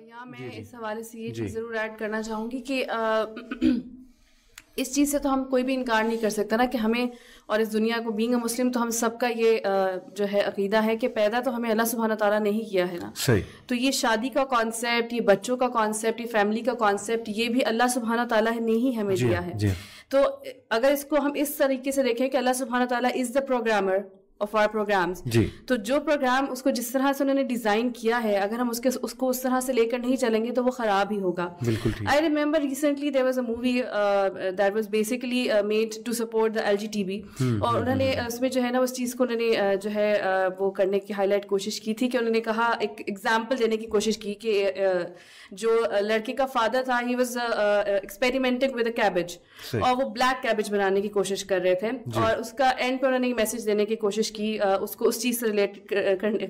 یہاں میں اس حوالے سے یہ چیز ضرور ایڈ کرنا چاہوں گی کہ اس چیز سے تو ہم کوئی بھی انکار نہیں کر سکتا نا کہ ہمیں اور اس دنیا کو بینگ اے مسلم تو ہم سب کا یہ جو ہے عقیدہ ہے کہ پیدا تو ہمیں اللہ سبحانہ تعالیٰ نے ہی کیا ہے نا. صحیح. تو یہ شادی کا کانسیپٹ, یہ بچوں کا کانسیپٹ, یہ فیملی کا کانسیپٹ, یہ بھی اللہ سبحانہ تعالیٰ نے ہی ہمیں دیا ہے. تو اگر اس کو ہم اس طریقے سے دیکھیں کہ اللہ سبحانہ تعالیٰ is the programmer of our programs, تو جو پروگرام اس کو جس طرح سے انہوں نے ڈیزائن کیا ہے, اگر ہم اس کو اس طرح سے لے کر نہیں چلیں گے تو وہ خراب ہی ہوگا. I remember recently there was a movie that was basically made to support the LGBT, اور انہوں نے اس میں جو ہے نا اس چیز کو انہوں نے جو ہے وہ کرنے کی ہائی لائٹ کوشش کی تھی کہ انہوں نے کہا, ایک ایگزامپل دینے کی کوشش کی کہ جو لڑکے کا فادر تھا he was experimenting with a cabbage, اور وہ بلیک کیبج بنانے کی کوشش کر رہے تھے, اور اس کا اینڈ پہ انہوں نے میسج دینے کی کوشش کی اس کو اس چیز سے ریلیٹ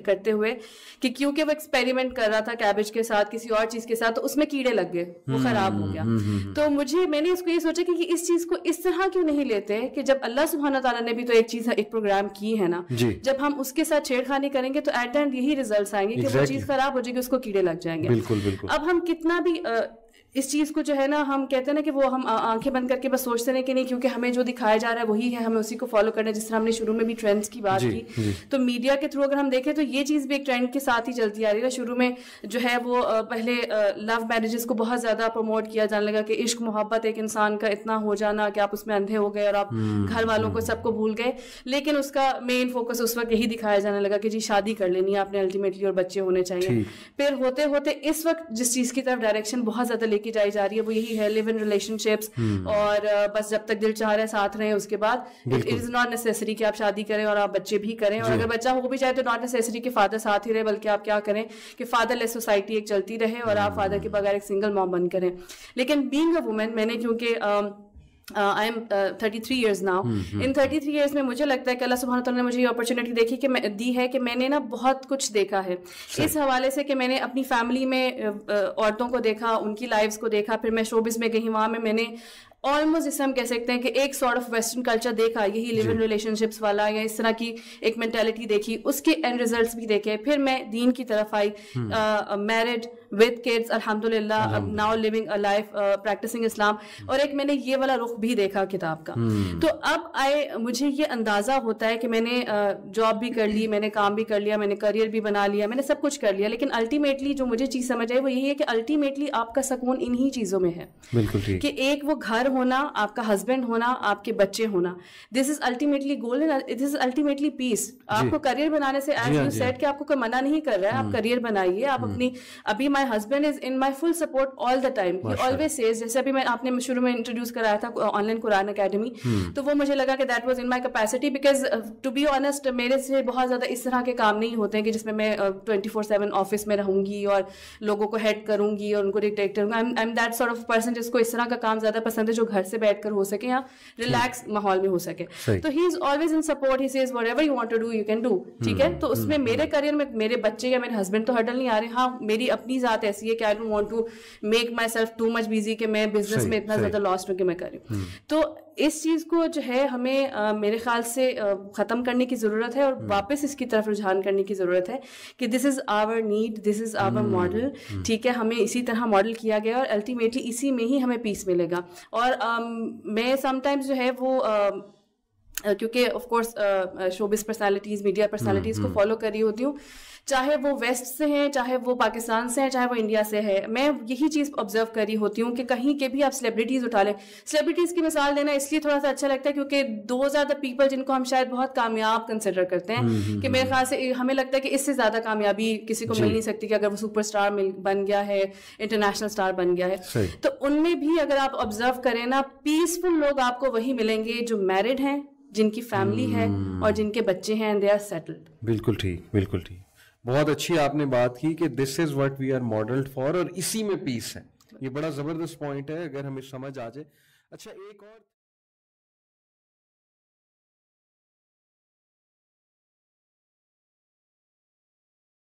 کرتے ہوئے کہ کیونکہ وہ ایکسپیریمنٹ کر رہا تھا کیبج کے ساتھ کسی اور چیز کے ساتھ, تو اس میں کیڑے لگ گئے, وہ خراب ہو گیا. تو میں نے اس کو یہ سوچا کہ اس چیز کو اس طرح کیوں نہیں لیتے کہ جب اللہ سبحانہ تعالیٰ نے بھی تو ایک چیز ایک پروگرام کی ہے نا, جب ہم اس کے ساتھ چھیڑ خانی کریں گے تو ایٹ دا اینڈ یہی ریزلٹس آئیں گے کہ وہ چیز خراب ہو جائے گی, اس کو کیڑے لگ جائیں گے. اب ہم کتنا بھی اس چیز کو جو ہے نا ہم کہتے ہیں نا کہ وہ ہم آنکھیں بند کر کے بس سوچتے ہیں کہ نہیں کیونکہ ہمیں جو دکھایا جا رہا ہے وہی ہے, ہمیں اسی کو فالو کرنا ہے. جس طرح ہم نے شروع میں بھی ٹرینڈس کی بات کی, تو میڈیا کے تھرو اگر ہم دیکھیں تو یہ چیز بھی ایک ٹرینڈ کے ساتھ ہی چلتی آ رہی ہے. شروع میں جو ہے وہ پہلے لو میرجز کو بہت زیادہ پروموٹ کیا جانے لگا کہ عشق محبت ایک انسان کا اتنا ہو جانا کہ آپ اس میں اندھے ہو گئے اور آپ گھر والوں کو سب کو بھول گئے, لیکن اس کا مین فوکس اس وقت یہی دکھایا جانے لگا کہ جی شادی کر لینی ہے آپ نے الٹیمیٹلی اور بچے ہونے چاہیے. پھر ہوتے ہوتے اس وقت جس چیز کی طرف ڈائریکشن بہت زیادہ لے کے جائی جا رہی ہے وہ یہی ہے لیو ان ریلیشن شپس, اور بس جب تک دل چاہ رہا ہے ساتھ رہیں, اس کے بعد اٹ از ناٹ نیسیسری کہ آپ شادی کریں اور آپ بچے بھی کریں, اور اگر بچہ ہو بھی جائے تو ناٹ نیسیسری کہ فادر ساتھ ہی رہے, بلکہ آپ کیا کریں کہ فادر لیس سوسائٹی ایک چلتی رہے اور آپ فادر کے بغیر ایک سنگل مام بن کریں. لیکن بینگ اے وومن, میں نے کیونکہ I am 33 years now. In 33 years میں مجھے لگتا ہے کہ اللہ سبحانہ تعالیٰ نے مجھے یہ اپرچونیٹی دی ہے کہ میں نے نا بہت کچھ دیکھا ہے اس حوالے سے کہ میں نے اپنی فیملی میں عورتوں کو دیکھا, ان کی لائفز کو دیکھا, پھر میں شوبز میں گئی, وہاں میں نے آلموسٹ جسے ہم کہہ سکتے ہیں کہ ایک سارٹ آف ویسٹرن کلچر دیکھا, یہی لیو ان ریلیشن شپس والا یا اس طرح کی ایک مینٹیلٹی دیکھی, اس کے اینڈ ریزلٹس بھی دیکھے. پھر میں دین کی طرف آئی, میرڈ ود کڈس الحمد للہ, now living a life practicing Islam, اور ایک میں نے یہ والا رخ بھی دیکھا کتاب کا. تو اب مجھے یہ اندازہ ہوتا ہے کہ میں نے جاب بھی کر لی, میں نے کام بھی کر لیا, میں نے کریئر بھی بنا لیا, میں نے سب کچھ کر لیا, لیکن الٹیمیٹلی جو مجھے چیز سمجھ آئی وہ یہی ہے کہ الٹیمیٹلی آپ کا سکون انہی چیزوں میں ہے. بالکل کہ ایک وہ گھر ہونا, آپ کا ہسبینڈ ہونا, آپ کے بچے ہونا, دس is ultimately goal, this is ultimately پیس. آپ کو کریئر بنانے سے ایز یو سیڈ کہ آپ کو کوئی منع نہیں کر رہا ہے, آپ کریئر بنائیے, آپ اپنی ابھی my husband is in my full support all the time, he always says, جیسے ابھی آپ نے شروع میں انٹروڈیوس کرایا تھا آن لائن قرآن اکیڈمی, تو وہ مجھے لگا کہ that was in my capacity, because to be honest میرے سے بہت زیادہ اس طرح کے کام نہیں ہوتے ہیں کہ جس میں 24/7 آفس میں رہوں گی اور لوگوں کو ہیڈ کروں گی اور ان کو ڈکٹیٹ کروں گی. I am that sort of person جس کو اس طرح کا کام زیادہ پسند ہے جو گھر سے بیٹھ کر ہو سکے یا ریلیکس ماحول میں ہو سکے. تو he is always in support, he says whatever you want to do you can do. ٹھیک ہے, تو اس میں میرے کریئر میں میرے بچے یا میرے ہسبینڈ تو ہرڈل نہیں آ رہے. ہاں میری اپنی ذات ایسی ہے کہ I don't want to make myself too much busy کہ میں بزنس میں اتنا زیادہ لاسٹ ہوں کہ میں کروں. تو اس چیز کو جو ہے ہمیں میرے خیال سے ختم کرنے کی ضرورت ہے اور واپس اس کی طرف رجحان کرنے کی ضرورت ہے کہ this is our need, this is our model. ٹھیک ہے, ہمیں اسی طرح ماڈل کیا گیا اور الٹیمیٹلی اسی میں ہی ہمیں پیس ملے گا. اور میں سم ٹائمز جو ہے وہ کیونکہ of course showbiz personalities, media personalities کو فالو کر رہی ہوتی ہوں, چاہے وہ ویسٹ سے ہیں, چاہے وہ پاکستان سے ہیں, چاہے وہ انڈیا سے ہے, میں یہی چیز آبزرو کر رہی ہوتی ہوں کہ کہیں کے بھی آپ سیلیبریٹیز اٹھا لیں. سیلیبریٹیز کی مثال دینا اس لیے تھوڑا سا اچھا لگتا ہے کیونکہ دوز آر دا پیپل جن کو ہم شاید بہت کامیاب کنسیڈر کرتے ہیں, کہ میرے خیال سے ہمیں لگتا ہے کہ اس سے زیادہ کامیابی کسی کو مل نہیں سکتی کہ اگر وہ سپر اسٹار بن گیا ہے, انٹرنیشنل اسٹار بن گیا ہے. تو ان میں بھی اگر آپ آبزرو کریں نا, پیسفل لوگ آپ کو وہی ملیں گے جو میرڈ ہیں, جن کی فیملی ہے اور جن کے بچے ہیں, دے آر سیٹلڈ. بالکل ٹھیک, بالکل ٹھیک. بہت اچھی آپ نے بات کی کہ this is what we are modelled for, اور اسی میں پیس ہے. یہ بڑا زبردست پوائنٹ ہے اگر ہمیں سمجھ آ جائے. اچھا, ایک اور